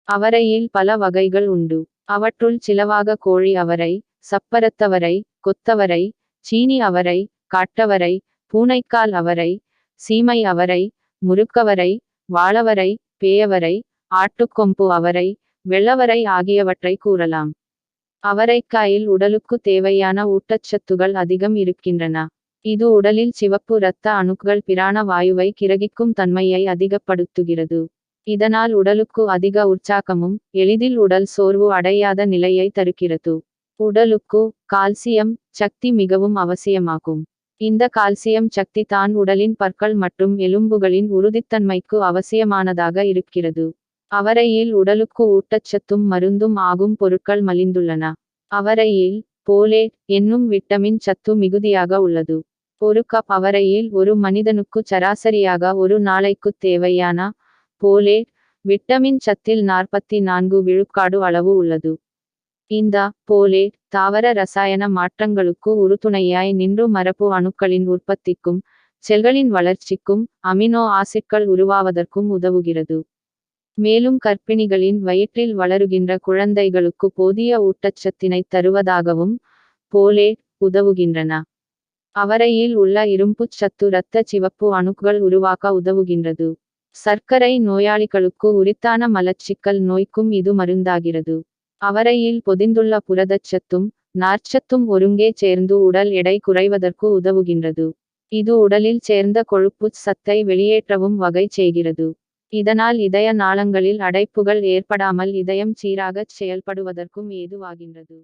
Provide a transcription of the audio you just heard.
அவரையில் பல வகைகள் உண்டு. அவற்றுள் சிலவாக கோழி அவரை, சப்பரத்தவரை, கொத்தவரை, சீனி அவரை, காட்டவரை, பூனைக்கால் அவரை, சீமை அவரை, முறுக்கவரை, வாளவரை, பேயவரை, ஆட்டுக்கொம்பு அவரை, வெள்ளவரை ஆகியவற்றை கூறலாம். அவரைக்காயில் உடலுக்கு தேவையான ஊட்டச்சத்துகள் அதிகம் இருக்கின்றன. இது உடலில் சிவப்பு இரத்த அணுக்கள் பிராண வாயுவை கிரகிக்கும் தன்மையை அதிகப்படுத்துகிறது. இதனால் உடலுக்கு அதிக உற்சாகமும் எளிதில் உடல் சோர்வு அடையாத நிலையை தருகிறது. உடலுக்கு கால்சியம் சக்தி மிகவும் அவசியமாகும். இந்த கால்சியம் சக்தி தான் உடலின் பற்கள் மற்றும் எலும்புகளின் உறுதித்தன்மைக்கு அவசியமானதாக இருக்கிறது. அவரையில் உடலுக்கு ஊட்டச்சத்தும் மருந்தும் ஆகும் பொருட்கள் மலிந்துள்ளன. அவரையில் போலேட் என்னும் விட்டமின் சத்து மிகுதியாக உள்ளது. ஒரு கப் அவரையில் ஒரு மனிதனுக்கு சராசரியாக ஒரு நாளைக்கு தேவையான போலேட் விட்டமின் சத்தில் 44 விழுக்காடு அளவு உள்ளது. இந்த போலேட் தாவர ரசாயன மாற்றங்களுக்கு உறுதுணையாய் நின்று மரபு அணுக்களின் உற்பத்திக்கும் செல்களின் வளர்ச்சிக்கும் அமினோ ஆசிட்கள் உருவாவதற்கும் உதவுகிறது. மேலும் கர்ப்பிணிகளின் வயிற்றில் வளருகின்ற குழந்தைகளுக்கு போதிய ஊட்டச்சத்தினை தருவதாகவும் போலேட் உதவுகின்றன. அவரையில் உள்ள இரும்புச் சத்து இரத்த சிவப்பு அணுக்கள் உருவாக்க உதவுகின்றது. சர்க்கரை நோயாளிகளுக்கு உரித்தான மலச்சிக்கல் நோய்க்கும் இது மருந்தாகிறது. அவரையில் பொதிந்துள்ள புரதச்சத்தும் நார்ச்சத்தும் ஒருங்கே சேர்ந்து உடல் எடை குறைவதற்கு உதவுகின்றது. இது உடலில் சேர்ந்த கொழுப்புச் சத்தை வெளியேற்றவும் வகை செய்கிறது. இதனால் இதய நாளங்களில் அடைப்புகள் ஏற்படாமல் இதயம் சீராகச் செயல்படுவதற்கும் ஏதுவாகின்றது.